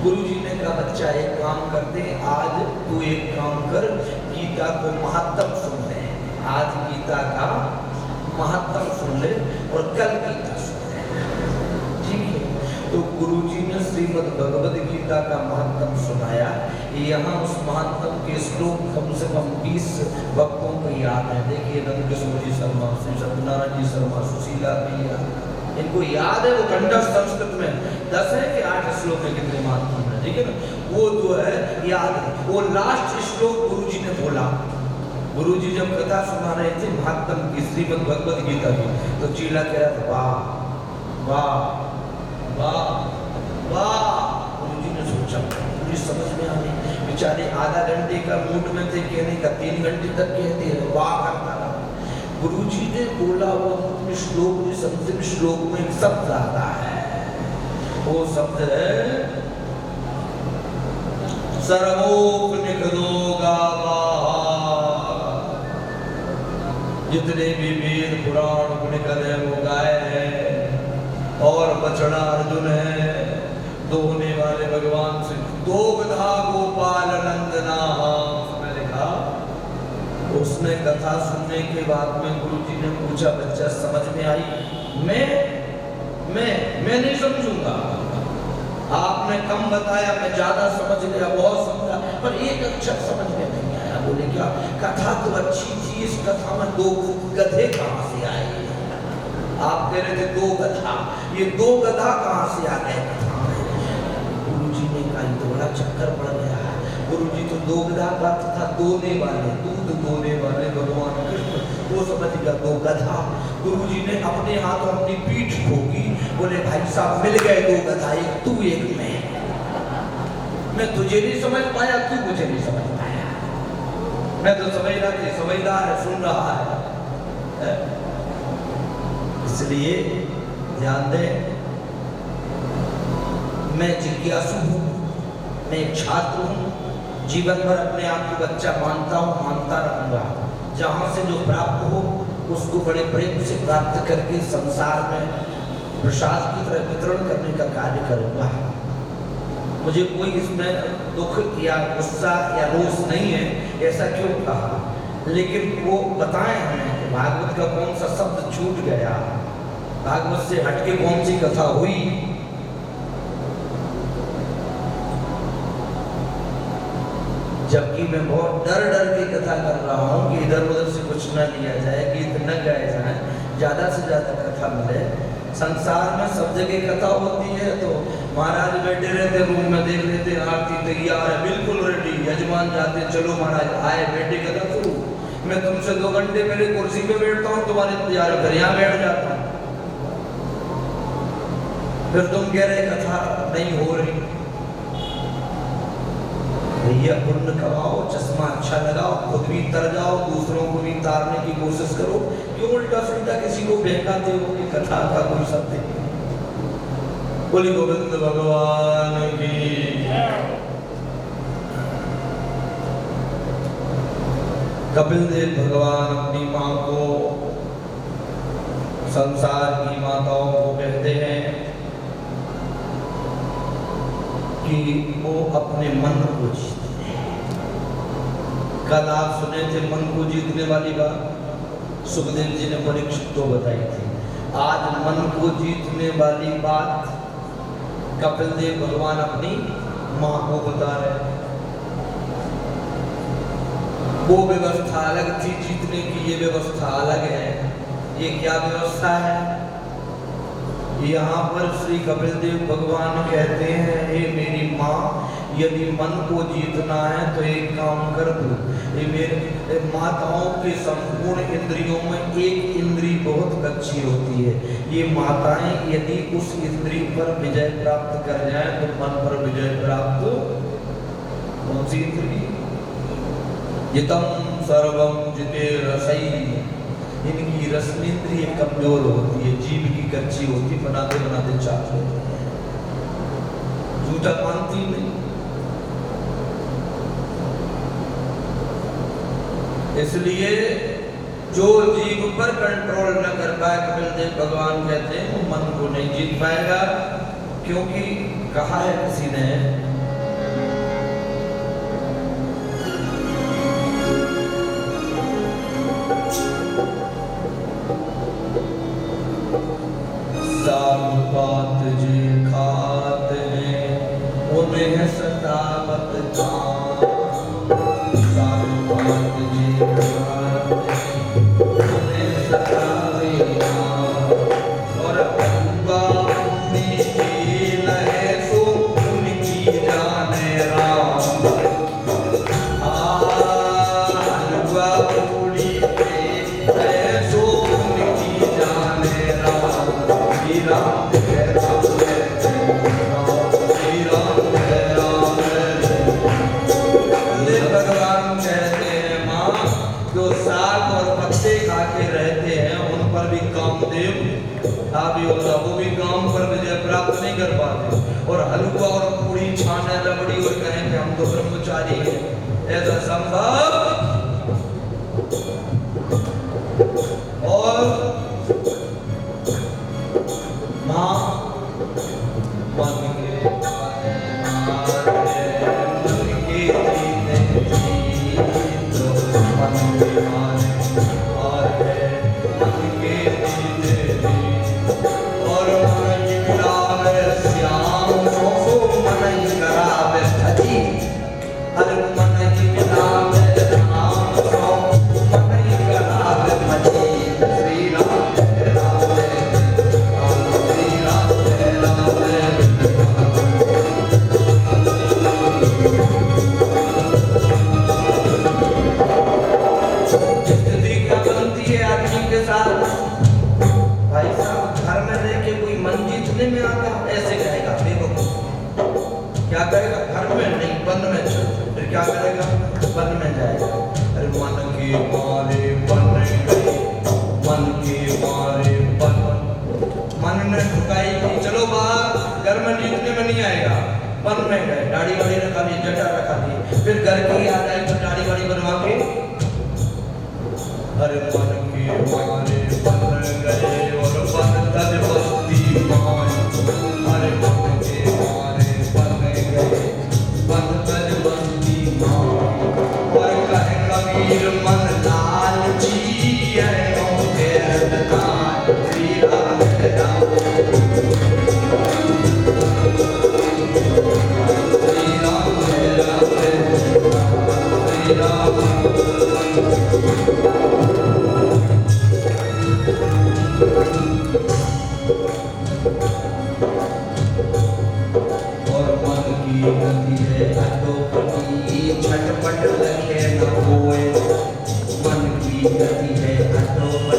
गुरुजी ने कहा बच्चा एक काम करते, आज तू एक काम कर, गीता को महत्व सुन ले, आज गीता का महत्व सुन ले और कल गीता सुन ले, ठीक है। तो गुरुजी ने श्रीमद् भगवद गीता का महत्व सुनाया। यहाँ उस महत्व के श्लोक कम से कम 20 भक्तों को याद है। देखिए नंदकिशोर जी शर्मा, श्री सत्यनारायण जी शर्मा, सुशीला भैया, इनको याद है। वो कंठस्थ संस्कृत में 10 है कि 8 श्लोक में कितने महत्व है, ठीक है ना, वो जो है याद है। वो लास्ट श्लोक गुरुजी ने बोला। गुरुजी जब कथा सुना रहे थे महत्व की श्रीमद् भगवद गीता की, तो चीला कह रहा था वाह वाह वाह वाह। गुरुजी ने सोचा, मुझे समझ में आ गई, बेचारे आधा घंटे का मूड में थे कहने का, 3 घंटे तक कहते हैं वाह करता रहा। गुरुजी ने बोला वो श्लोक में, संस्कृत श्लोक में एक शब्द आता है, वो शब्द है सर्वोपनिषदो गावा। जितने भी वेद पुराण उपनिषद है वो गाय है और बछड़ा अर्जुन है, दोहने वाले भगवान से दो गधा गोपाल नंदना। उसमें लिखा, उसने कथा सुनने के बाद में गुरुजी ने पूछा बच्चा समझ में आई? मैं नहीं समझूंगा, आपने कम बताया, मैं ज्यादा समझ गया, बहुत समझा, पर एक अक्षर समझ में नहीं आया। बोले क्या? कथा तो अच्छी थी, इस कथा में 2 गधे कहां से आए? आप कह रहे थे 2 गधा, ये 2 गधा कहां से आ गए कथा में? गुरुजी ने कहा तो बड़ा चक्कर पड़ गया है। गुरुजी तो 2 गधा का था, दोने वाले, दूध दोने वाले भगवान कृष्ण, वो समझ गया 2 गधा। गुरुजी ने अपने हाथों अपनी पीठ ठोकी, बोले भाई साहब मिल गए 2 गधा, एक तू एक मैं तुझे नहीं समझ पाया, तू मुझे नहीं समझ पाया। मैं तो समझ रहा था समझदार है, सुन रहा है। इसलिए ध्यान दे, मैं जिज्ञासु हूं, मैं छात्र हूं, जीवन भर अपने आप को बच्चा मानता हूं, मानता रहूंगा। जहां से जो प्राप्त हो उसको बड़े प्रेम से प्राप्त करके संसार में प्रसाद की तरह वितरण करने का कार्य करूंगा। मुझे कोई इसमें दुख या गुस्सा या रोष नहीं है, ऐसा क्यों कहा, लेकिन वो बताएं हमें कि भागवत का कौन सा शब्द छूट गया, भागवत से हटके कौन सी कथा हुई। जबकि मैं बहुत डर के कथा कर रहा हूँ कि इधर उधर से कुछ न लिया जाए, गीत न गाए जाए, ज्यादा से ज्यादा कथा मिले। संसार में सब जगह कथा होती है, तो महाराज बैठे रहते रूम में, देख लेते आरती तैयार है, बिल्कुल रेडी, यजमान जाते चलो महाराज आए, बैठे कथा शुरू। मैं तुमसे 2 घंटे पहले कुर्सी पे बैठता हूँ, तुम्हारे इंतजार कर यहाँ बैठ जाता हूँ, फिर तुम कह रहे कथा नहीं हो रही। भैया पुण्य कमाओ, चश्मा अच्छा लगाओ, खुद भी तर जाओ, दूसरों को भी तारने की कोशिश करो। क्यों उल्टा सीधा किसी को बहकाते हो कि कथा का कोई शब्द नहीं। बोली गोविंद भगवान की। कपिल देव भगवान अपनी मां को, संसार की माताओं को कहते हैं कि वो अपने मन को जीते हैं। कल आप सुने थे मन को जीतने वाली बात, सुखदेव जी ने परीक्षित को बताई थी। आज मन को जीतने वाली बात कपिल देव भगवान अपनी मां को बता रहे। वो व्यवस्था अलग थी जीतने की, ये व्यवस्था अलग है। ये क्या व्यवस्था है? यहाँ पर श्री कपिल देव भगवान कहते हैं, हे मेरी माँ, यदि मन को जीतना है तो एक काम कर दो। ये मेरे माताओं के संपूर्ण इंद्रियों में एक इंद्री बहुत अच्छी होती है। ये माताएं यदि उस इंद्री पर विजय प्राप्त कर जाएं तो मन पर विजय प्राप्त कौन सी इंद्री? जितम सर्वम जिते रसई। इनकी रसनेंद्रिय कमजोर होती है, जीभ की कच्ची होती, बनाते बनाते चाट लेते हैं, झूठा मानती नहीं। इसलिए जो जीभ पर कंट्रोल न कर पाए, कपिल देव भगवान कहते हैं वो मन को नहीं जीत पाएगा। क्योंकि कहा है किसी ने और पूरी छाने लबड़ी और कहें कि हम तो ब्रह्मचारी हैं, ऐसा संभव? और मां मन के क्या करेगा? घर में नहीं, वन में चल। फिर क्या करेगा? वन में जाएगा। अरे मन के मारे बन गए, मन के मारे बन। मन ने ठुकाई कि चलो बाहर, घर में जीतने में नहीं आएगा। वन में गए, दाढ़ी वाड़ी रखा दी, जटा रखा दी। फिर घर की याद आई तो दाढ़ी वाड़ी बनवा के, अरे मन के मारे बन गए और बन तज बस्ती मान। अरे मन के मारे बन गए, बन तज बस्ती मान। और कहे कबीर मन लालची है, ओ तेरे दान श्री राम राम। श्री राम श्री राम। और मन की गति है अधोपति, झटपट लगे न होए। मन की गति है अधोपति,